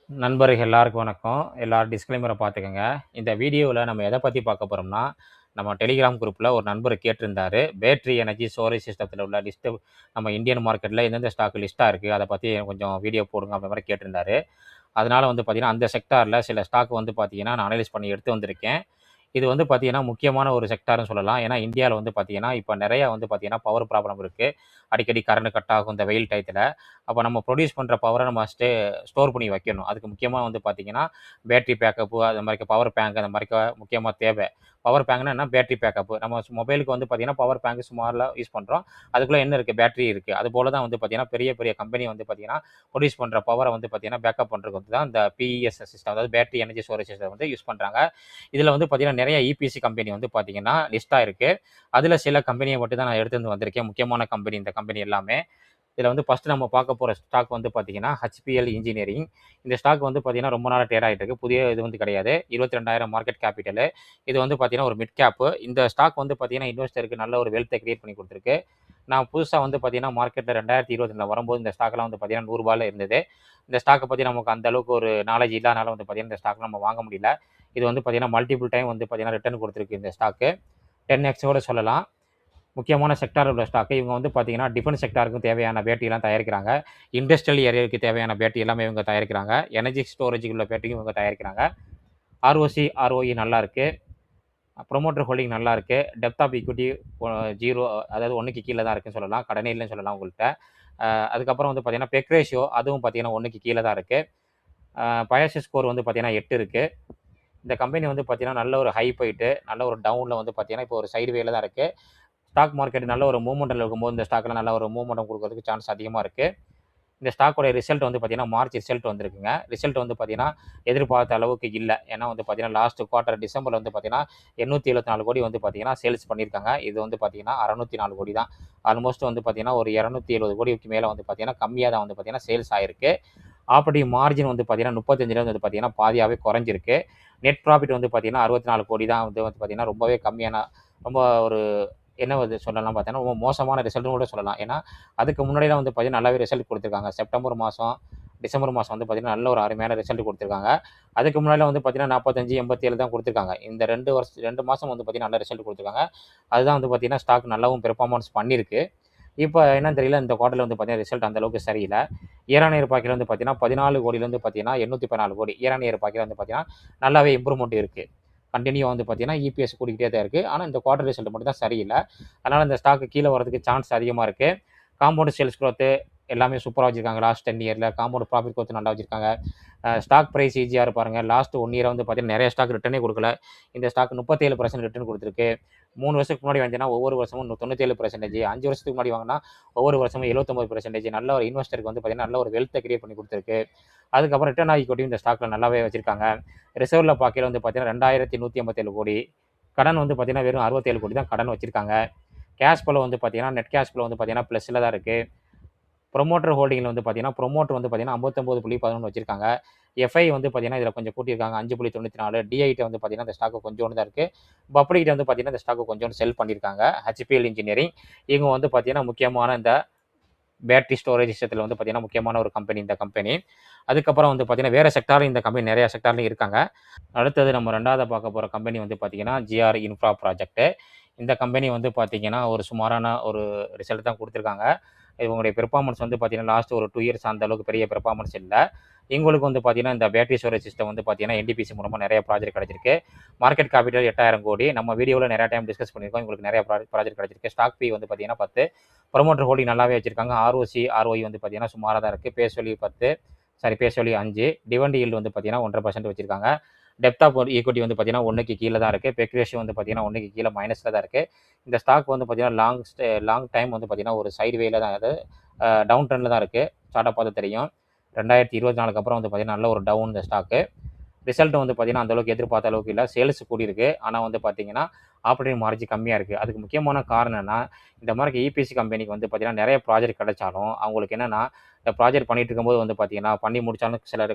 நண்பர்கள் எல்லாருக்கும் வணக்கம். எல்லாரும் டிஸ்க்ளைமரை பார்த்துக்கங்க. இந்த வீடியோவில் நம்ம எதை பற்றி பார்க்க போகிறோம்னா, நம்ம டெலிகிராம் குரூப்பில் ஒரு நண்பர் கேட்டிருந்தாரு. பேட்டரி எனர்ஜி ஸ்டோரேஜ் சிஸ்டத்தில் உள்ள லிஸ்ட்டு நம்ம இந்தியன் மார்க்கெட்டில் எந்தெந்த ஸ்டாக் லிஸ்ட்டாக இருக்குது, அதை பற்றி கொஞ்சம் வீடியோ போடுங்க அப்படின்ற மாதிரி கேட்டிருந்தாரு. அதனால் வந்து பார்த்தீங்கன்னா, அந்த செக்டாரில் சில ஸ்டாக் வந்து பார்த்தீங்கன்னா, நான் அனலைஸ் பண்ணி எடுத்து வந்திருக்கேன். இது வந்து பார்த்தீங்கன்னா, முக்கியமான ஒரு செக்டார்ன்னு சொல்லலாம். ஏன்னா, இந்தியாவில வந்து பார்த்தீங்கன்னா, இப்போ நெறையா வந்து பார்த்தீங்கன்னா, பவர் ப்ராப்ளம் இருக்கு. அடிக்கடி கரண்ட் கட் ஆகும் இந்த வெயில் டயத்துல. அப்போ நம்ம ப்ரொடியூஸ் பண்ணுற பவரை நம்ம ஸ்டோர் பண்ணி வைக்கணும். அதுக்கு முக்கியமா வந்து பார்த்தீங்கன்னா, பேட்டரி பேக்கப்பு அது மாரி பவர் பேங்க் அந்த மாரி முக்கியமா தேவை. பவர் பேங்க்னா என்ன? Battery backup. நம்ம மொபைலுக்கு வந்து பார்த்தீங்கன்னா, பவர் பேங்க் சுமாரா யூஸ் பண்றோம். அதுக்குள்ள என்ன இருக்கு? பேட்டரி இருக்கு. அதுபோல தான் வந்து பார்த்தீங்கன்னா, பெரிய பெரிய கம்பெனி வந்து பார்த்தீங்கன்னா, ப்ரொடியூஸ் பண்ற பவரை வந்து பார்த்தீங்கன்னா, பேக்கப் பண்றதுக்கு வந்து தான் இந்த பிஇஎஸ் சிஸ்டம், அதாவது பேட்டரி எனர்ஜி ஸ்டோரேஜ் சிஸ்டம் வந்து யூஸ் பண்றாங்க. இதில வந்து பார்த்தீங்கன்னா, நெறைய இபிசி கம்பெனி வந்து பார்த்தீங்கன்னா, லிஸ்ட்டா இருக்கு. அதில சில கம்பெனிய மட்டும் தான் நான் எடுத்து வந்து வந்திருக்கேன். முக்கியமான கம்பெனி இந்த கம்பெனி எல்லாமே. இதில வந்து ஃபர்ஸ்ட் நம்ம பார்க்க போற ஸ்டாக் வந்து பார்த்தீங்கன்னா, HPL இன்ஜினியரிங். இந்த ஸ்டாக் வந்து பார்த்தீங்கன்னா, ரொம்ப நாளா ட்ரேட் ஆயிட்டு இருக்கு. புதிய இது வந்து கிடையாது. 22,000 மார்க்கெட் கேபிட்டலு. இது வந்து பார்த்தீங்கன்னா, ஒரு மிட் கேப்பு. இந்த ஸ்டாக் வந்து பார்த்தீங்கன்னா, இன்வெஸ்டருக்கு நல்ல ஒரு வெல்த்த கிரியேட் பண்ணி குடுத்துருக்கு. நான் புதுசா வந்து பார்த்தீங்கன்னா, மார்க்கெட்ல 2022ல வரும்போது இந்த ஸ்டாக்லாம் வந்து பார்த்தீங்கன்னா, ரூ. 100ல இருந்தது. இந்த ஸ்டாக்க பத்தி நமக்கு அந்த அளவுக்கு ஒரு நாலேட்ஜ் இல்லாதனால வந்து பார்த்தீங்கன்னா, இந்த ஸ்டாக்ல நம்ம வாங்க முடியல. இது வந்து பார்த்தீங்கன்னா, மல்டிபிள் டைம் வந்து பார்த்தீங்கன்னா, ரிட்டர்ன் குடுத்துருக்கு இந்த ஸ்டாக்கு. 10x சொல்லலாம். முக்கியமான செக்டார் உள்ள ஸ்டாக்கு. இவங்க வந்து பார்த்தீங்கன்னா, டிஃபென்ஸ் செக்டாருக்கும் தேவையான பேட்டரியெல்லாம் தயாரிக்கிறாங்க. இண்டஸ்ட்ரியல் ஏரியாவுக்கு தேவையான பேட்டரி எல்லாமே இவங்க தயாரிக்கிறாங்க. எனர்ஜி ஸ்டோரேஜுக்கு உள்ள பேட்டரியும் இவங்க தயாரிக்கிறாங்க. ROC, ROE நல்லா இருக்கு. ப்ரொமோட்டர் ஹோல்டிங் நல்லா இருக்கு. டெப்த் ஆஃப் ஈக்விட்டி 0, அதாவது 1க்கு கீழ தான் இருக்குன்னு சொல்லலாம். கடனே இல்லன்னு சொல்லலாம் உங்கள்ட்ட. அதுக்கப்புறம் வந்து பார்த்தீங்கன்னா, பெக் ரேஷியோ அதுவும் பார்த்தீங்கன்னா 1க்கு கீழ தான் இருக்கு. பயாஸ் ஸ்கோர் வந்து பார்த்தீங்கன்னா 8 இருக்கு. இந்த கம்பெனி வந்து பார்த்தீங்கன்னா, நல்ல ஒரு ஹை போயிட்டு, நல்ல ஒரு டவுன்ல வந்து பார்த்தீங்கன்னா, இப்போ ஒரு சைடு வேல தான் இருக்கு. ஸ்டாக் மார்க்கெட் நல்ல ஒரு மூவ்மெண்ட்ல இருக்கும்போது, இந்த ஸ்டாக்ல நல்ல ஒரு மூவ்மெண்டம் குடுக்கறதுக்கு சான்ஸ் அதிகமா இருக்கு. இந்த ஸ்டாக்கோட ரிசல்ட் வந்து பார்த்தீங்கன்னா, மார்ச் ரிசல்ட் வந்திருக்குங்க. ரிசல்ட் வந்து பார்த்தீங்கன்னா, எதிர்பார்த்த அளவுக்கு இல்ல. ஏன்னா வந்து பார்த்தீங்கன்னா, லாஸ்ட் குவார்ட்டர் டிசம்பர்ல வந்து பார்த்தீங்கன்னா, 874 கோடி வந்து பார்த்தீங்கன்னா, சேல்ஸ் பண்ணியிருக்காங்க. இது வந்து பார்த்தீங்கன்னா, 604 கோடி தான். ஆல்மோஸ்ட் வந்து பார்த்தீங்கன்னா, ஒரு 270 கோடிக்கு மேல வந்து பார்த்தீங்கன்னா, கம்மியா தான் வந்து பார்த்தீங்கன்னா, சேல்ஸ் ஆயிருக்கு. ஆப்பரேட்டிங் மார்ஜின் வந்து பார்த்தீங்கன்னா, 35ல வந்து பார்த்தீங்கன்னா, பாதியாவே குறைஞ்சிருக்கு. நெட் ப்ராஃபிட் வந்து பார்த்தீங்கன்னா, 64 கோடி தான் வந்து வந்து பார்த்தீங்கன்னா, ரொம்பவே கம்மியான ரொம்ப ஒரு என்ன வந்து சொல்லலாம் பார்த்தீங்கன்னா, ரொம்ப மோசமான ரிசல்ட்னு கூட சொல்லலாம். ஏன்னா, அதுக்கு முன்னாடிலாம் வந்து பார்த்தீங்கன்னா, நல்லாவே ரிசல்ட் குடுத்துருக்காங்க. செப்டம்பர் மாசம், டிசம்பர் மாசம் வந்து பார்த்தீங்கன்னா, நல்ல ஒரு அருமையான ரிசல்ட் குடுத்துருக்காங்க. அதுக்கு முன்னாடிலாம் வந்து பார்த்தீங்கன்னா, 45, 87 தான் குடுத்துருக்காங்க. இந்த 2 மாசம் வந்து பார்த்தீங்கன்னா, நல்ல ரிசல்ட் குடுத்துருக்காங்க. அதுதான் வந்து பார்த்தீங்கன்னா, ஸ்டாக் நல்லாவும் பெர்ஃபார்மன்ஸ் பண்ணியிருக்கு. இப்ப என்னன்னு தெரியல, இந்த குவார்ட்டர்ல வந்து பார்த்தீங்கன்னா, ரிசல்ட் அந்த அளவுக்கு சரியில்ல. இயர் ஆன் இயர் பார்க்கையில வந்து பார்த்தீங்கன்னா, 14 கோடியிலேருந்து பார்த்தீங்கன்னா, 814 கோடி. இயர் ஆன் இயர் பார்க்கையில வந்து பார்த்தீங்கன்னா, நல்லாவே இம்ப்ரூவ்மெண்ட் இருக்கு. கன்டினியூவா வந்து பார்த்தீங்கன்னா, இபிஎஸ் கூடிக்கிட்டே தான் இருக்கு. ஆனா, இந்த குவார்ட்டர் ரிசல்ட் மட்டும் தான் சரியில்ல. அதனால இந்த ஸ்டாக் கீழ வரதுக்கு சான்ஸ் அதிகமா இருக்கு. காம்பவுண்ட் சேல்ஸ் குரோத் எல்லாமே சூப்பரா வச்சிருக்காங்க. லாஸ்ட் 10 இயர்ல காம்பவுண்ட் ப்ராஃபிட் குரோத் நல்லா வச்சிருக்காங்க. ஸ்டாக் பிரைஸ் இஜிஆர் பாருங்க. லாஸ்ட் 1 இயரா வந்து பார்த்தீங்கன்னா, நெறைய ஸ்டாக் ரிட்டர்னே குடுக்கல. இந்த ஸ்டாக் 37% ரிட்டர்ன் குடுத்திருக்கு. 3 வருஷத்துக்கு முன்னாடி வாங்குனீங்கன்னா, ஒவ்வொரு வருஷமும் 97%, 5 வருஷத்துக்கு முன்னாடி வாங்குனா, ஒவ்வொரு வருஷமும் 79%. நல்ல ஒரு இன்வெஸ்டருக்கு வந்து பார்த்தீங்கன்னா, நல்ல ஒரு வெல்த்த கிரியேட் பண்ணி குடுத்திருக்கு. அதுக்கப்புறம் ரிட்டர்ன் ஈக்விட்டியும் இந்த ஸ்டாக்ல நல்லாவே வச்சிருக்காங்க. ரிசர்வ்ல பார்க்கையில வந்து பார்த்தீங்கன்னா, 2187 கோடி. கடன் வந்து பார்த்தீங்கன்னா, வெறும் 67 கோடி தான் கடன் வச்சிருக்காங்க. கேஷ் ஃப்ளோ வந்து பார்த்தீங்கன்னா, நெட் கேஷ் ஃப்ளோ வந்து பார்த்தீங்கன்னா, பிளஸ்ல தான் இருக்கு. ப்ரொமோட்டர் ஹோல்டிங்ல வந்து பார்த்தீங்கன்னா, ப்ரொமோட்டர் வந்து பார்த்தீங்கன்னா 59.11 வச்சிருக்காங்க. எஃப்ஐ வந்து பார்த்தீங்கன்னா, இதில கொஞ்சம் கூட்டியிருக்காங்க 5.94. டிஐட்ட வந்து பார்த்தீங்கன்னா, இந்த ஸ்டாக் கொஞ்சோண்டு தான் இருக்கு. பப்ளிக்ட்ட வந்து பார்த்தீங்கன்னா, இந்த ஸ்டாக் கொஞ்சோண்டு செல் பண்ணியிருக்காங்க. HPL engineering. இவங்க வந்து பார்த்தீங்கன்னா, முக்கியமான இந்த பேட்டரி ஸ்டோரேஜ் விஷயத்துல வந்து பார்த்தீங்கன்னா, முக்கியமான ஒரு கம்பெனி இந்த கம்பெனி. அதுக்கப்புறம் வந்து பார்த்தீங்கன்னா, வேற செக்டார்லயும் இந்த கம்பெனி நெறைய செக்டார்லயும் இருக்காங்க. அடுத்தது நம்ம 2வதா பார்க்க போற கம்பெனி வந்து பார்த்தீங்கன்னா, GR இன்ஃப்ரா ப்ராஜெக்ட். இந்த கம்பெனி வந்து பார்த்தீங்கன்னா, ஒரு சுமாரான ஒரு ரிசல்ட் தான் குடுத்துருக்காங்க. இவங்களுடைய பெர்ஃபார்மன்ஸ் வந்து பார்த்தீங்கன்னா, லாஸ்ட் ஒரு 2 இயர்ஸ் அந்த அளவுக்கு பெரிய பெர்ஃபார்மன்ஸ் இல்ல. இவங்களுக்கு வந்து பார்த்தீங்கன்னா, இந்த பேட்டரி ஸ்டோரேஜ் சிஸ்டம் வந்து பார்த்தீங்கன்னா, NTPC மூலமா நெறைய ப்ராஜெக்ட் கிடைச்சிருக்கு. மார்க்கெட் கேபிட்டல் 8000 கோடி. நம்ம வீடியோல நெறைய டைம் டிஸ்கஸ் பண்ணியிருக்கோம். இவங்களுக்கு நெறைய ப்ராஜெக்ட் கிடைச்சிருக்கு. ஸ்டாக் பி வந்து பார்த்தீங்கன்னா 10. ப்ரொமோட்டர் ஹோல்டிங் நல்லாவே வச்சிருக்காங்க. ROC, ROE வந்து பார்த்தீங்கன்னா, சுமாரா தான் இருக்கு. Face value 10, face value 5. Dividend yield வந்து பார்த்தீங்கன்னா, 1.5% வச்சிருக்காங்க. டெப்த் ஆஃப் ஈக்விட்டி வந்து பார்த்தீங்கன்னா, 1க்கு கீழ தான் இருக்கு. பெக் ரேஷியோ வந்து பார்த்தீங்கன்னா, 1க்கு கீழ மைனஸ்ல தான் இருக்கு. இந்த ஸ்டாக் வந்து பார்த்தீங்கன்னா, லாங் டைம் வந்து பார்த்தீங்கன்னா, ஒரு சைடு வேல தான் அது. டவுன் ட்ரெண்ட்ல தான் இருக்கு. சார்ட்ட பார்த்தா தெரியும். 2024க்கு அப்புறம் வந்து பார்த்தீங்கன்னா, நல்ல ஒரு டவுன் இந்த ஸ்டாக்கு. ரிசல்ட் வந்து பார்த்தீங்கன்னா, அந்த அளவுக்கு எதிர்பார்த்த அளவுக்கு இல்ல. சேல்ஸ் கூடியிருக்கு. ஆனா வந்து பார்த்தீங்கன்னா, ஆப்பரேட்டிங் மார்ஜின் கம்மியாக இருக்குது. அதுக்கு முக்கியமான காரணம் என்னன்னா, இந்த மாதிரி இபிசி கம்பெனிக்கு வந்து பார்த்தீங்கன்னா, நிறைய ப்ராஜெக்ட் கிடைச்சாலும் அவங்களுக்கு என்னென்னா, இந்த ப்ராஜெக்ட் பண்ணிட்டு இருக்கும்போது வந்து பார்த்தீங்கன்னா, பண்ணி முடிச்சாலும் சில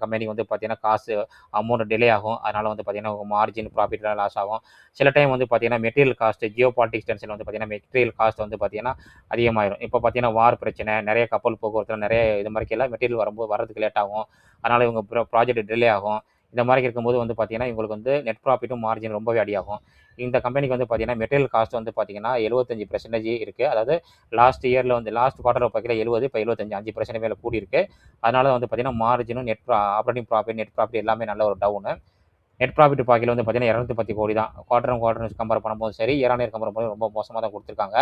கம்பெனிக்கு வந்து பார்த்தீங்கன்னா, காசு அமௌண்ட் டிலே ஆகும். அதனால் வந்து பார்த்தீங்கன்னா, மார்ஜின் ப்ராஃபிட்லாம் லாஸ் ஆகும். சில டைம் வந்து பார்த்தீங்கன்னா, material cost Jio politics tension வந்து பார்த்தீங்கன்னா, மெட்டீரியல் காஸ்ட் வந்து பார்த்தீங்கன்னா அதிகமாயிரும். இப்போ பார்த்தீங்கன்னா, வார் பிரச்சனை, நிறைய கப்பல் போக்குவரத்துல நிறைய இது மாதிரிக்கெல்லாம் மெட்டீரியல் வரதுக்கு லேட் ஆகும். அதனால் இவங்க ப்ராஜெக்ட் டிலே ஆகும். இந்த மாதிரி இருக்கும்போது வந்து பார்த்தீங்கன்னா, இவங்களுக்கு வந்து நெட் ப்ராஃபிட்டும் மார்ஜின் ரொம்பவே அடியாகும். இந்த கம்பெனிக்கு வந்து பார்த்தீங்கன்னா, மெட்டீரியல் காஸ்ட் வந்து பார்த்தீங்கன்னா 75% இருக்குது. அதாவது லாஸ்ட் இயரில் வந்து லாஸ்ட் குவார்ட்டர் பார்க்கல 70, இப்போ 75 5% மேலே கூடியிருக்கு. அதனால வந்து பார்த்தீங்கன்னா, மார்ஜினும் ஆப்பரேட்டிங் ப்ராஃபிட், நெட் ப்ராஃபிட் எல்லாமே நல்ல ஒரு டவுனு. நெட் ப்ராஃபிட் பார்க்கல வந்து பார்த்தீங்கன்னா 210 கோடி தான். குவார்ட்டர் கம்பேர் பண்ணும்போது சரி, இயர் ஆன் இயர் கம்பேர் பண்ணும்போது ரொம்ப மோசமாக தான் கொடுத்துருக்காங்க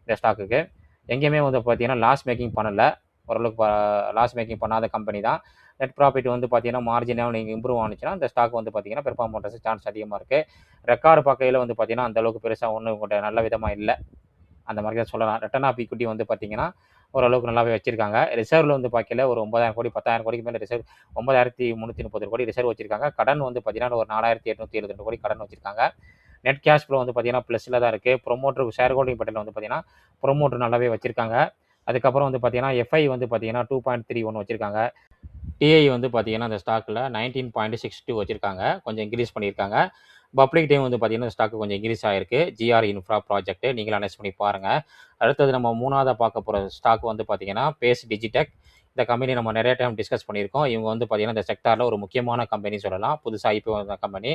இந்த ஸ்டாக்குக்கு. எங்கேயுமே வந்து பார்த்தீங்கன்னா லாஸ் மேக்கிங் பண்ணல. ஓரளவுக்கு லாஸ் மேக்கிங் பண்ணாத கம்பெனி தான். நெட் ப்ராஃபிட் வந்து பார்த்தீங்கன்னா மார்ஜினாக நீங்கள் இம்ப்ரூவ் ஆனிச்சுன்னா இந்த ஸ்டாக் வந்து பார்த்தீங்கன்னா பெர்ஃபார்ம் பண்ணுறது சான்ஸ் அதிகமாக இருக்குது. ரெக்கார்டு பார்க்கையில் வந்து பார்த்தீங்கன்னா அந்தளவுக்கு பெருசாக ஒன்றும் உங்கள்கிட்ட நல்ல விதமாக இல்லை. அந்த மாதிரி தான் சொல்லலாம். ரிட்டர்ன் ஆஃப் ஈக்விட்டி வந்து பார்த்தீங்கன்னா ஓரளவுக்கு நல்லாவே வச்சிருக்காங்க. ரிசர்வில் வந்து பார்க்கல ஒரு 9,000 கோடி 10,000 கோடிக்கு மேலே ரிசர்வ் 9,330 கோடி ரிசர்வ் வச்சிருக்காங்க. கடன் வந்து பார்த்தீங்கன்னா ஒரு 4,872 கோடி கடன் வச்சிருக்காங்க. நெட் கேஷ் ஃப்ளோ வந்து பார்த்தீங்கன்னா ப்ளஸில் தான் இருக்குது. ப்ரொமோட்டர் ஷேர் ஹோல்டிங் பட்டியலில் வந்து பார்த்தீங்கன்னா ப்ரொமோட்டர் நல்லாவே வச்சிருக்காங்க. அதுக்கப்புறம் வந்து பார்த்தீங்கன்னா எஃப்ஐ வந்து பார்த்தீங்கன்னா 2.31 வச்சிருக்காங்க. டிஐ வந்து பார்த்தீங்கன்னா அந்த ஸ்டாக்கில் 19.62 வச்சிருக்காங்க. கொஞ்சம் இன்க்ரீஸ் பண்ணியிருக்காங்க. பப்ளிக் டைம் வந்து பார்த்தீங்கன்னா ஸ்டாக்கு கொஞ்சம் இன்க்ரீஸ் ஆகிருக்கு. ஜிஆர் இன்ஃப்ரா ப்ராஜெக்ட் நீங்களும் அனலைஸ் பண்ணி பாருங்கள். அடுத்தது நம்ம மூணாவதாக பார்க்க போகிற ஸ்டாக் வந்து பார்த்தீங்கன்னா பேஸ் டிஜிடெக். இந்த கம்பெனி நம்ம நிறைய டைம் டிஸ்கஸ் பண்ணியிருக்கோம். இவங்க வந்து பார்த்தீங்கன்னா இந்த செக்டாரில் ஒரு முக்கியமான கம்பெனி சொல்லலாம். புதுசாக ஐபிஓ வந்த கம்பெனி.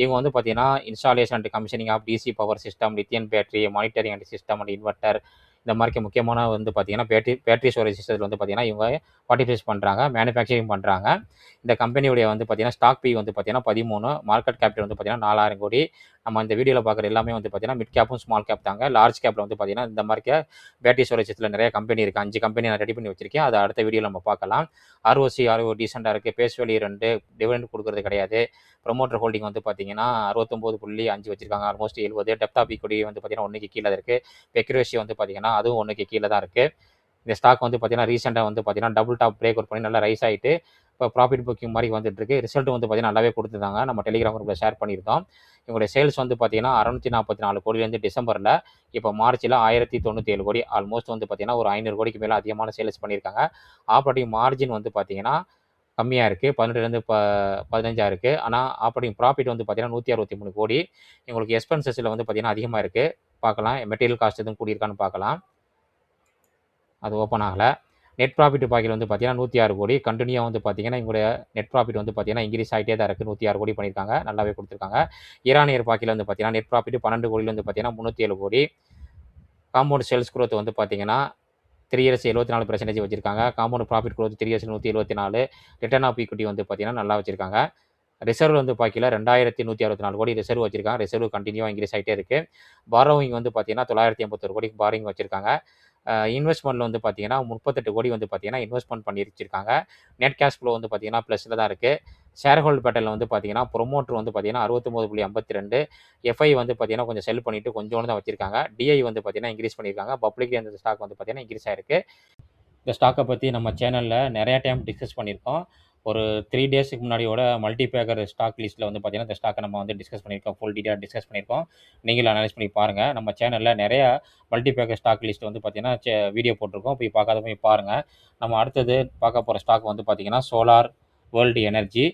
இவங்க வந்து பார்த்தீங்கன்னா installation and commissioning of DC power system, lithium battery, monitoring and system and inverter, இந்த மாதிரி முக்கியமான வந்து பார்த்தீங்கன்னா பேட்டரி ஸ்டோரேஜ் சிஸ்டத்தில் வந்து பார்த்தீங்கன்னா இவங்க பார்ட்டிசிபேட் பண்ணுறாங்க, மேனுஃபேக்சரிங் பண்ணுறாங்க. இந்த கம்பெனியுடைய வந்து பார்த்தீங்கன்னா ஸ்டாக் பி வந்து பார்த்தீங்கன்னா 13, மார்க்கெட் கேபிட்டல் வந்து பார்த்தீங்கன்னா 4,000 கோடி. நம்ம இந்த வீடியோவில் பார்க்குற எல்லாமே வந்து பார்த்தீங்கன்னா மிட் கேப்பும் ஸ்மால் கேப் தாங்க. லார்ஜ் கேப்பில் வந்து பார்த்தீங்கன்னா இந்த மாதிரி பேட்டரி ஸ்டோரேஜ் சிஸ்டத்தில் நிறைய கம்பெனி இருக்குது. 5 கம்பெனி நான் ரெடி பண்ணி வச்சிருக்கேன். அதை அடுத்த வீடியோவில் நம்ம பார்க்கலாம். ROE டீசெண்டாக இருக்குது. பேஸ் வேல்யூ 2, டிவிடெண்ட் கொடுக்குறது கிடையாது. ப்ரொமோட்டர் ஹோல்டிங் வந்து பார்த்தீங்கன்னா 69.5 வச்சிருக்காங்க. ஆல்மோஸ்ட் 70. டெப்த் ஆஃப் ஈக்விட்டி வந்து பார்த்தீங்கன்னா 1க்கு கீழே இருக்குது. பெக்யூரேஷி வந்து பார்த்தீங்கன்னா அதுவும் 1க்கு கீழே தான் இருக்குது. இந்த ஸ்டாக் வந்து பார்த்தீங்கன்னா ரீசெண்டாக வந்து பார்த்தீங்கன்னா டபுள் டாப் பிரேக் அவுட் பண்ணி நல்லா ரைஸ் ஆகிட்டு இப்போ ப்ராஃபிட் புக்கிங் மாதிரி வந்துட்டு இருக்கு. ரிசல்ட் வந்து பார்த்தீங்கன்னா நல்லாவே கொடுத்துருந்தாங்க. நம்ம டெலிகிராம் குரூப்பில் ஷேர் பண்ணியிருந்தோம். இவங்களுடைய சேல்ஸ் வந்து பார்த்தீங்கன்னா 644 கோடிலேருந்து டிசம்பரில் இப்போ மார்ச்சில் 1097 கோடி. ஆல்மோஸ்ட் வந்து பார்த்தீங்கன்னா ஒரு 500 கோடிக்கு மேலே அதிகமான சேல்ஸ் பண்ணியிருக்காங்க. ஆப்பரேட்டிங் மார்ஜின் வந்து பார்த்தீங்கன்னா கம்மியாக இருக்குது. 18லேருந்து 15 இருக்குது. ஆனால் ஆப்பரேட்டிங் ப்ராஃபிட் வந்து பார்த்தீங்கன்னா 163 கோடி. இவங்களுக்கு எக்ஸ்பென்சஸில் வந்து பார்த்தீங்கன்னா அதிகமாக இருக்குது. பார்க்கலாம் மெட்டீரியல் காஸ்ட் எதுவும் கூடியிருக்கான்னு பார்க்கலாம். அது ஓப்பன் ஆகலை. நெட் ப்ராஃபிட் பாக்கியில் வந்து பார்த்தீங்கன்னா 106 கோடி. கண்டினியூவாக வந்து பார்த்தீங்கன்னா எங்களுடைய நெட் ப்ராஃபிட் வந்து பார்த்தீங்கன்னா இன்க்ரீஸ் ஆகிட்டே தான் இருக்குது. 106 கோடி பண்ணியிருக்காங்க. நல்லாவே கொடுத்துருக்காங்க. ஈரானியர் பாக்கியில் வந்து பார்த்தீங்கன்னா நெட் ப்ராஃபிட் 12 கோடியில் வந்து பார்த்தீங்கன்னா 307 கோடி. காம்பவுண்ட் சேல்ஸ் குரோத் வந்து பார்த்தீங்கன்னா 3 இயர்ஸ் 74% வச்சிருக்காங்க. Compound profit growth 3 years 174. Return of equity வந்து பார்த்தீங்கன்னா நல்லா வச்சிருக்காங்க. ரிசர்வ் வந்து பார்க்கல 2164 கோடி ரிசர்வ் வச்சிருக்காங்க. ரிசர்வ் கண்டினியூவாக இன்க்ரீஸ் ஆகிட்டே இருக்குது. பாரோவிங் வந்து பார்த்தீங்கன்னா 981 கோடிக்கு பாரோவிங் வச்சிருக்காங்க. இன்வெஸ்ட்மெண்ட்டில் வந்து பார்த்தீங்கன்னா 38 கோடி வந்து பார்த்தீங்கன்னா இன்வெஸ்ட்மெண்ட் பண்ணி வச்சிருக்காங்க. நெட் கேஷ் ஃப்ளோ வந்து பார்த்தீங்கன்னா ப்ளஸில் தான் இருக்குது. ஷேர் ஹோல்டர் பேட்டர்ல வந்து பார்த்தீங்கன்னா ப்ரொமோட்டர் வந்து பார்த்தீங்கன்னா 69.52. எஃப்ஐ வந்து பார்த்தீங்கன்னா கொஞ்சம் செல் பண்ணிட்டு கொஞ்சோண்டு தான் வச்சிருக்காங்க. டிஐ வந்து பார்த்தீங்கன்னா இன்க்ரீஸ் பண்ணியிருக்காங்க. பப்ளிக் இந்த ஸ்டாக் வந்து பார்த்தீங்கன்னா இன்க்ரீஸ் ஆயிருக்கு. இந்த ஸ்டாக்கை பற்றி நம்ம சேனலில் நிறையா டைம் டிஸ்கஸ் பண்ணியிருக்கோம். ஒரு 3 டேஸுக்கு முன்னாடியோட மல்டிபேக்கர் ஸ்டாக் லிஸ்ட்டில் வந்து பார்த்தீங்கன்னா இந்த ஸ்டாக்கை நம்ம வந்து டிஸ்கஸ் பண்ணியிருக்கோம். ஃபுல் டீட்டெயில் டிஸ்கஸ் பண்ணியிருக்கோம். நீங்களும் அனலைஸ் பண்ணி பாருங்கள். நம்ம சேனலில் நிறையா மல்டிபேக்கர் ஸ்டாக் லிஸ்ட் வந்து பார்த்தீங்கன்னா வீடியோ போட்டிருக்கோம். போய் பார்க்காத போய் பாருங்கள். நம்ம அடுத்தது பார்க்க போகிற ஸ்டாக் வந்து பார்த்தீங்கன்னா சோலார் வேர்ல்டு எனர்ஜி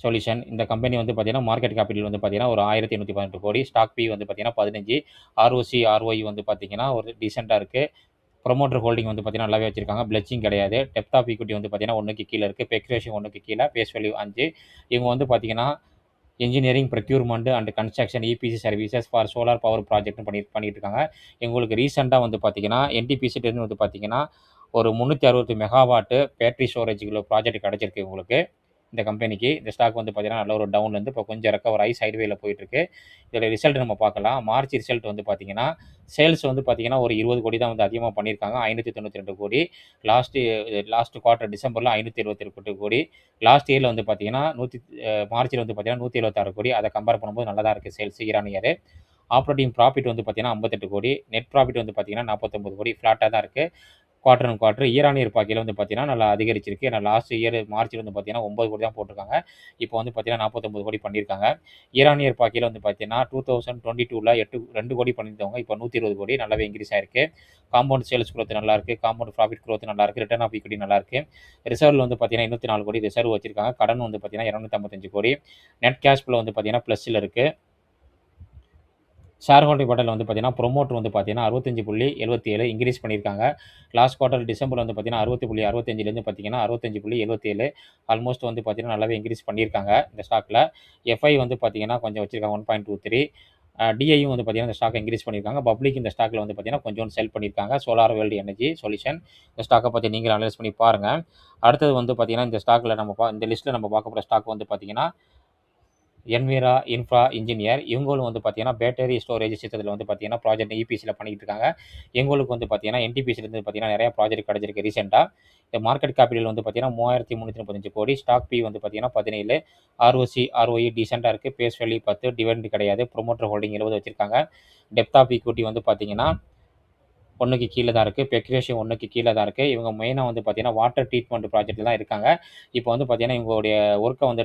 சொல்யூஷன். இந்த கம்பெனி வந்து பார்த்தீங்கன்னா மார்க்கெட் கேபிட்டல் வந்து பார்த்தீங்கன்னா ஒரு 1818 கோடி. ஸ்டாக் பி வந்து பார்த்தீங்கன்னா 15. ROI வந்து பார்த்தீங்கன்னா ஒரு டீசெண்டாக இருக்குது. ப்ரொமோட்டர் ஹோல்டிங் வந்து பார்த்தீங்கன்னா நல்லாவே வச்சிருக்காங்க. பிளச்சிங் கிடையாது. டெப்த் ஆஃப் ஈக்விட்டி வந்து பார்த்தீங்கன்னா 1க்கு கீழே இருக்குது. பெக்யூரேஷன் 1க்கு கீழே. Face value 5. இவங்க வந்து பார்த்தீங்கன்னா engineering, procurement and construction, EPC services for solar power ப்ராஜெக்ட்னு பண்ணிட்டு இருக்காங்க. இவங்களுக்கு ரீசெண்டாக வந்து பார்த்தீங்கன்னா என்டிபிசிட்டு வந்து பார்த்தீங்கன்னா ஒரு 360 மெகாவாட்டு பேட்டரி ஸ்டோரேஜுக்குள்ள ப்ராஜெக்ட் கிடச்சிருக்கு இவங்களுக்கு. இந்த கம்பெனிக்கு இந்த ஸ்டாக் வந்து பார்த்தீங்கன்னா நல்ல ஒரு டவுன்லேருந்து இப்போ கொஞ்சம் ரெக்கவர் ஆகி சைட்வேல போயிட்டுருக்கு. இதோட ரிசல்ட் நம்ம பார்க்கலாம். மார்ச் ரிசல்ட் வந்து பார்த்தீங்கன்னா சேல்ஸ் வந்து பார்த்தீங்கன்னா ஒரு 20 கோடி தான் வந்து அதிகமாக பண்ணியிருக்காங்க. 592 கோடி. லாஸ்ட் குவார்ட்டர் டிசம்பரில் 578 கோடி. லாஸ்ட் இயரில் வந்து பார்த்தீங்கன்னா மார்ச்சில் வந்து பார்த்தீங்கன்னா 176 கோடி. அதை கம்பேர் பண்ணும்போது நல்லா தான் இருக்குது sales year on year. Operating profit வந்து பார்த்தீங்கன்னா 58 கோடி, நெட் ப்ராஃபிட் வந்து பார்த்தீங்கன்னா 49 கோடி ஃப்ளாட்டாக தான் இருக்குது. Quarter and quarter year on year பார்க்கையில வந்து பார்த்தீங்கன்னா நல்லா அதிகரிச்சிருக்கு. ஏன்னா லாஸ்ட் இயர் மார்ச்ல வந்து பார்த்தீங்கன்னா 9 கோடி தான் போட்டிருக்காங்க. இப்போ வந்து பார்த்தீங்கன்னா 49 கோடி பண்ணியிருக்காங்க. இயர் ஆன் இயர் பார்க்கையில வந்து பார்த்தீங்கன்னா 2022ல 2 கோடி பண்ணியிருந்தவங்க இப்போ 120 கோடி நல்லாவே இன்க்ரீஸ் ஆயிருக்கு. காம்பவுண்ட் சேல்ஸ் growth நல்லா இருக்கு. காம்பவுண்ட் ப்ராஃபிட் growth நல்லா இருக்கு. ரிட்டர்ன் ஆஃப் ஈக்விட்டி நல்லா இருக்கு. ரிசர்வ்ல வந்து பார்த்தீங்கன்னா 24 கோடி ரிசர்வ் வச்சிருக்காங்க. கடன் வந்து பார்த்தீங்கன்னா 255 கோடி. நெட் கேஷ் ஃப்ளோ வந்து பார்த்தீங்கன்னா ப்ளஸ்ல இருக்கு. ஷேர் ஹோல்டிங் பேட்டர்ல வந்து பார்த்தீங்கன்னா ப்ரொமோட்டர் வந்து பார்த்தீங்கன்னா 65.77 இன்க்ரீஸ் பண்ணியிருக்காங்க. லாஸ்ட் குவார்ட்டர் டிசம்பர் வந்து பார்த்தீங்கன்னா 60.65லேருந்து பார்த்தீங்கன்னா 65.77 ஆல்மோஸ்ட் வந்து பார்த்தீங்கன்னா நல்லாவே இன்க்ரீஸ் பண்ணியிருக்காங்க இந்த ஸ்டாக்கில். எஃப்ஐ வந்து பார்த்தீங்கன்னா கொஞ்சம் வச்சிருக்காங்க 1.23. டிஐயும் வந்து பார்த்தீங்கன்னா இந்த ஸ்டாக்கை இன்க்ரீஸ் பண்ணியிருக்காங்க. பப்ளிக் இந்த ஸ்டாக்கில் வந்து பார்த்தீங்கன்னா கொஞ்சம் செல் பண்ணியிருக்காங்க. சோலார் வேர்ல்டு எனர்ஜி சொல்யூஷன் இந்த ஸ்டாக்கை பற்றி நீங்கள் அனலைஸ் பண்ணி பாருங்கள். அடுத்தது வந்து பார்த்தீங்கன்னா இந்த ஸ்டாக்கில் இந்த லிஸ்ட்டில் நம்ம பார்க்க போகிற ஸ்டாக் வந்து பார்த்தீங்கன்னா என்விரா இன்ஃப்ரா இன்ஜினியர். இவங்களும் வந்து பார்த்தீங்கன்னா பேட்டரி ஸ்டோரேஜ் சிஸ்டத்தில் வந்து பார்த்தீங்கன்னா ப்ராஜெக்ட் இபிசியில் பண்ணிக்கிட்டு இருக்காங்க. எங்களுக்கு வந்து பார்த்தீங்கன்னா என்டிபிசிலேருந்து பார்த்தீங்கன்னா நிறைய ப்ராஜெக்ட் கிடச்சிருக்கு ரீசெண்டாக. இந்த மார்க்கெட் கேபிட்டல் வந்து பார்த்தீங்கன்னா 3335 கோடி. ஸ்டாக் பி வந்து பார்த்தீங்கன்னா 17. ஆர்ஓசி ஆர்ஓஇ டீசெண்டாக இருக்குது. Face value 10. டிவிடெண்ட் கிடையாது. ப்ரொமோட்டர் ஹோல்டிங் 70 வச்சிருக்காங்க. டெப்த் ஆஃப் ஈக்விட்டி வந்து பார்த்தீங்கன்னா 1க்கு கீழே தான் இருக்குது. பெக் ரேஷியோ 1க்கு கீழே தான் இருக்குது. இவங்க மெயினாக வந்து பார்த்தீங்கன்னா வாட்டர் ட்ரீட்மெண்ட் ப்ராஜெக்ட்டில் தான் இருக்காங்க. இப்போ வந்து பார்த்தீங்கன்னா இவங்களுடைய ஒர்க்கை வந்து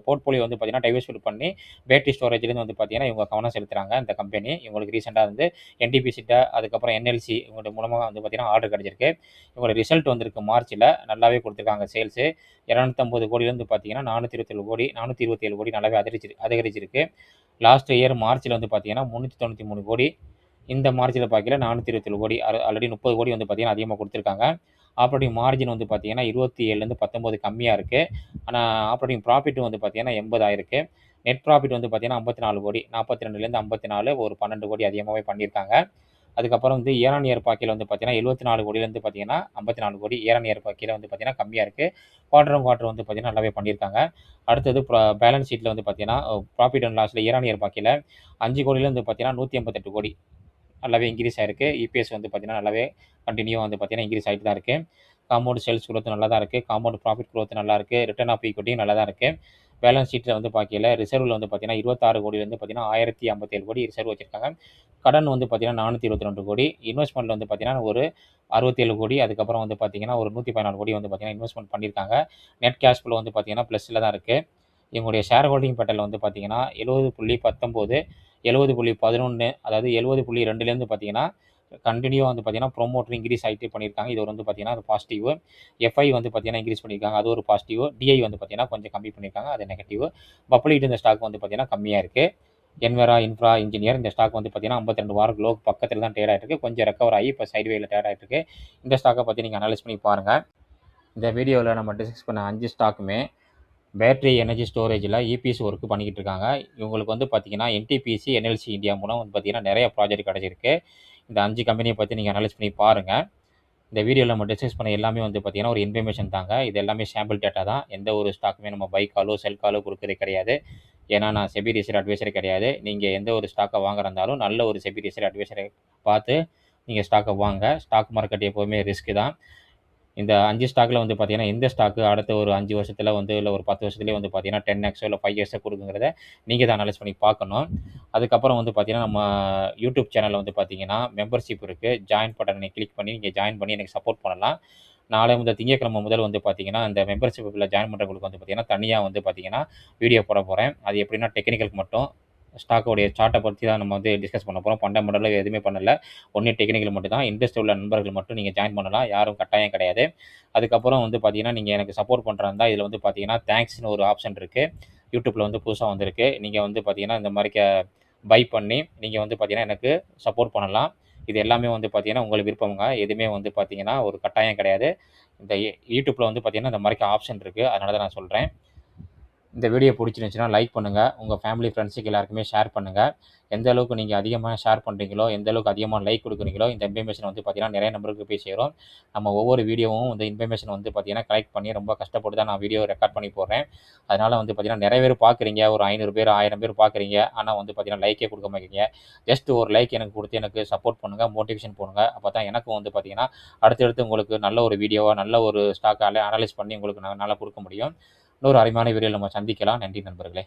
போர்ட்ஃபோலியோ வந்து பார்த்தீங்கன்னா டைவர்ஸ்ஃபைட் பண்ணி பேட்டரி ஸ்டோரேஜ்லேருந்து வந்து பார்த்தீங்கன்னா இவங்க கவனம் செலுத்துகிறாங்க இந்த கம்பெனி. இவங்களுக்கு ரீசெண்டாக வந்து என்டிபிசிட்ட அதுக்கப்புறம் என்எல்சி இவங்களுடைய மூலமாக வந்து பார்த்தீங்கன்னா ஆர்டர் கிடச்சிருக்கு. இவங்களோட ரிசல்ட் வந்திருக்கு மார்ச்சில் நல்லாவே கொடுத்துருக்காங்க. சேல்ஸு 250 கோடியிலேருந்து பார்த்தீங்கன்னா 427 கோடி நல்லாவே அதிகரிச்சிருக்கு. லாஸ்ட் இயர் மார்ச்சில் வந்து பார்த்தீங்கன்னா 393 கோடி. இந்த மார்ச்சில் பார்க்கல 427 கோடி ஆல்ரெடி 30 கோடி வந்து பார்த்தீங்கன்னா அதிகமாக கொடுத்துருக்காங்க. ஆப்ரேட்டிங் மார்ஜின் வந்து பார்த்தீங்கன்னா 27லேருந்து 19 கம்மியாக இருக்குது. ஆனால் ஆப்ரேட்டிங் ப்ராஃபிட் வந்து பார்த்தீங்கன்னா 80 ஆயிருக்கு. நெட் ப்ராஃபிட் வந்து பார்த்தீங்கன்னா 54 கோடி 42லேருந்து 54 ஒரு 12 கோடி அதிகமாகவே பண்ணியிருக்காங்க. அதுக்கப்புறம் வந்து இயர் ஆன் இயர் பார்க்கையில் வந்து பார்த்தீங்கன்னா 74 கோடியிலேருந்து பார்த்தீங்கன்னா 54 கோடி இயர் ஆன் இயர் பார்க்கையில் வந்து பார்த்தீங்கன்னா கம்மியாக இருக்குது. குவார்டர் வந்து பார்த்தீங்கன்னா நல்லாவே பண்ணியிருக்காங்க. அடுத்தது பேலன்ஸ் ஷீட்டில் வந்து பார்த்தீங்கன்னா ப்ராஃபிட் அண்ட் லாஸில் இயர் ஆன் இயர் பார்க்கையில் 5 கோடியிலேருந்து பார்த்தீங்கன்னா 188 கோடி நல்லாவே இன்க்ரீஸ் ஆயிருக்கு. இபிஎஸ் வந்து பார்த்தீங்கன்னா நல்லாவே கண்டினியூவாக வந்து பார்த்தீங்கன்னா இன்க்ரீஸ் ஆகிட்டு தான் இருக்குது. காம்பவுண்ட் சேல்ஸ் growth நல்லா தான் இருக்குது. காம்பவுண்ட் ப்ராஃபிட் growth நல்லா இருக்குது. ரிட்டர்ன் ஆஃப் ஈக்விட்டியும் நல்லா தான் இருக்குது. பேலன்ஸ் ஷீட்டில் வந்து பார்க்கையில் ரிசர்வில் வந்து பார்த்தீங்கன்னா 26 கோடியிலேருந்து பார்த்தீங்கன்னா 1057 கோடி ரிசர்வ் வச்சிருக்காங்க. கடன் வந்து பார்த்தீங்கன்னா 422 கோடி. இன்வெஸ்ட்மெண்ட்டில் வந்து பார்த்தீங்கன்னா ஒரு 67 கோடி. அதுக்கப்புறம் வந்து பார்த்தீங்கன்னா ஒரு 114 கோடி வந்து பார்த்தீங்கன்னா இன்வெஸ்ட்மெண்ட் பண்ணியிருக்காங்க. நெட் கேஷ் ஃப்ளோ வந்து பார்த்தீங்கன்னா ப்ளஸில் தான் இருக்குது. இவங்களுடைய ஷேர் ஹோல்டிங் பேட்டர்ல வந்து பார்த்தீங்கன்னா 70.19 70.11 அதாவது 70.2லேருந்து பார்த்தீங்கன்னா கண்டினியூவாக வந்து பார்த்தீங்கன்னா ப்ரொமோட்டர் இன்க்ரீஸ் ஆகிட்டே பண்ணியிருக்காங்க. இது வந்து பார்த்தீங்கன்னா அது பாசிட்டிவ். எஃப்ஐ வந்து பார்த்தீங்கன்னா இன்க்ரீஸ் பண்ணியிருக்காங்க. அது ஒரு பாசிட்டிவ். டிஐ வந்து பார்த்தீங்கன்னா கொஞ்சம் கம்மி பண்ணியிருக்காங்க. அது நெகட்டிவ். பப்ளிக் இந்த ஸ்டாக் வந்து பார்த்தீங்கன்னா கம்மியாக இருக்குது. என்வெரா இன்ஃப்ரா இன்ஜினியர் இந்த ஸ்டாக் வந்து பார்த்தீங்கன்னா 52 வாரம் லோ பக்கத்தில் தான் ட்ரேட் ஆகிட்டு இருக்கு. கொஞ்சம் ரெக்கவர் ஆகி இப்போ சைட்வேயில் ட்ரேட் ஆகிட்டு இருக்கு. இந்த ஸ்டாக்கை பற்றி நீங்கள் அனலைஸ் பண்ணி பாருங்கள். இந்த வீடியோவில் நம்ம டிஸ்கஸ் பண்ண 5 ஸ்டாக்குமே பேட்டரி எனர்ஜி ஸ்டோரேஜில் இபிஎஸ் ஒர்க் பண்ணிக்கிட்டு இருக்காங்க. இவங்களுக்கு வந்து பார்த்தீங்கன்னா என்டிபிசி என்எல்சி இந்தியா மூலம் வந்து பார்த்தீங்கன்னா நிறைய ப்ராஜெக்ட் கிடச்சிருக்கு. இந்த 5 கம்பெனியை பற்றி நீங்கள் அனலைஸ் பண்ணி பாருங்கள். இந்த வீடியோவில் நம்ம டிஸ்கஸ் பண்ண எல்லாமே வந்து பார்த்தீங்கன்னா ஒரு இன்ஃபர்மேஷன் தாங்க. இது எல்லாமே சாம்பிள் டேட்டா தான். எந்த ஒரு ஸ்டாக்குமே நம்ம பை காலோ செல் காலோ கொடுக்குறதே கிடையாது. ஏன்னா நான் செபி ரிசர்ச் அட்வைசரே கிடையாது. நீங்கள் எந்த ஒரு ஸ்டாக்கை வாங்குறதாலும் நல்ல ஒரு செபி ரிசர்ச் அட்வைசரை பார்த்து நீங்கள் ஸ்டாக்கை வாங்க. ஸ்டாக் மார்க்கெட் எப்போவுமே ரிஸ்க்கு தான். இந்த 5 ஸ்டாக்கில் வந்து பார்த்தீங்கன்னா இந்த ஸ்டாக்கு அடுத்த ஒரு 5 வருஷத்தில் வந்து இல்லை ஒரு 10 வருஷத்துலேயே வந்து பார்த்தீங்கன்னா 10x இல்லை 5x கொடுக்குங்கிறத நீங்கள் தான் அனலைஸ் பண்ணி பார்க்கணும். அதுக்கப்புறம் வந்து பார்த்தீங்கன்னா நம்ம யூடியூப் சேனலில் வந்து பார்த்தீங்கன்னா மெம்பர்ஷிப் இருக்குது. ஜாயின் பட்டனை கிளிக் பண்ணி நீங்கள் ஜாயின் பண்ணி எனக்கு சப்போர்ட் பண்ணலாம். நாளை முதல் திங்கட்கிழமை முதல் வந்து பார்த்தீங்கன்னா இந்த மெம்பர்ஷிப்பில் ஜாயின் பண்ணுறவங்களுக்கு வந்து பார்த்தீங்கன்னா தனியாக வந்து பார்த்தீங்கன்னா வீடியோ போட போகிறேன். அது எப்படின்னா டெக்னிக்கலுக்கு மட்டும் ஸ்டாக்கோடைய சார்ட்டை பற்றி தான் நம்ம வந்து டிஸ்கஸ் பண்ண போகிறோம். ஃபண்டமெண்டலில் எதுவுமே பண்ணலை. ஒன்லி டெக்னிக்கல் மட்டும் தான். இன்ட்ரெஸ்ட் உள்ள நண்பர்கள் மட்டும் நீங்கள் ஜாயின் பண்ணலாம். யாரும் கட்டாயம் கிடையாது. அதுக்கப்புறம் வந்து பார்த்தீங்கன்னா நீங்கள் எனக்கு சப்போர்ட் பண்ணுறதா இதில் வந்து பார்த்தீங்கன்னா தேங்க்ஸ்னு ஒரு ஆப்ஷன் இருக்குது. யூடியூப்பில் வந்து புதுசாக வந்திருக்கு. நீங்கள் வந்து பார்த்தீங்கன்னா இந்த மாதிரி பை பண்ணி நீங்கள் வந்து பார்த்தீங்கன்னா எனக்கு சப்போர்ட் பண்ணலாம். இது எல்லாமே வந்து பார்த்தீங்கன்னா உங்களுக்கு விருப்பங்க. எதுவுமே வந்து பார்த்தீங்கன்னா ஒரு கட்டாயம் கிடையாது. இந்த யூடியூப்பில் வந்து பார்த்தீங்கன்னா இந்த மாதிரி ஆப்ஷன் இருக்குது. அதனால தான் நான் சொல்கிறேன். இந்த வீடியோ பிடிச்சிருந்துச்சுன்னா லைக் பண்ணுங்கள். உங்கள் ஃபேமிலி ஃப்ரெண்ட்ஸுக்கு எல்லாருக்குமே ஷேர் பண்ணுங்கள். எந்த அளவுக்கு நீங்கள் அதிகமாக ஷேர் பண்ணுறீங்களோ, எந்த அளவுக்கு அதிகமாக லைக் கொடுக்குறீங்களோ, இந்த இன்ஃபர்மேஷன் வந்து பார்த்தீங்கன்னா நிறைய நம்பருக்கு போய் சேரும். நம்ம ஒவ்வொரு வீடியோவும் இந்த இன்ஃபர்மேஷன் வந்து பார்த்தீங்கன்னா கலெக்ட் பண்ணி ரொம்ப கஷ்டப்பட்டு தான் நான் வீடியோ ரெக்கார்ட் பண்ணி போடுறேன். அதனால் வந்து பார்த்தீங்கன்னா நிறைய பேர் பார்க்குறீங்க. ஒரு 500 பேர் 1000 பேர் பார்க்குறீங்க. ஆனால் வந்து பார்த்தீங்கன்னா லைக்கே கொடுக்க மாட்டேங்க. ஜஸ்ட் ஒரு லைக் எனக்கு கொடுத்து எனக்கு சப்போர்ட் பண்ணுங்கள், மோட்டிவேஷன் போடுங்க. அப்போ தான் எனக்கும் வந்து பார்த்தீங்கன்னா அடுத்தடுத்து உங்களுக்கு நல்ல ஒரு வீடியோவாக நல்ல ஒரு ஸ்டாக் அனலைஸ் பண்ணி உங்களுக்கு நல்லா கொடுக்க முடியும். இன்னொரு அருமையான வீடியோவில் நம்ம சந்திக்கலாம். நன்றி நண்பர்களே.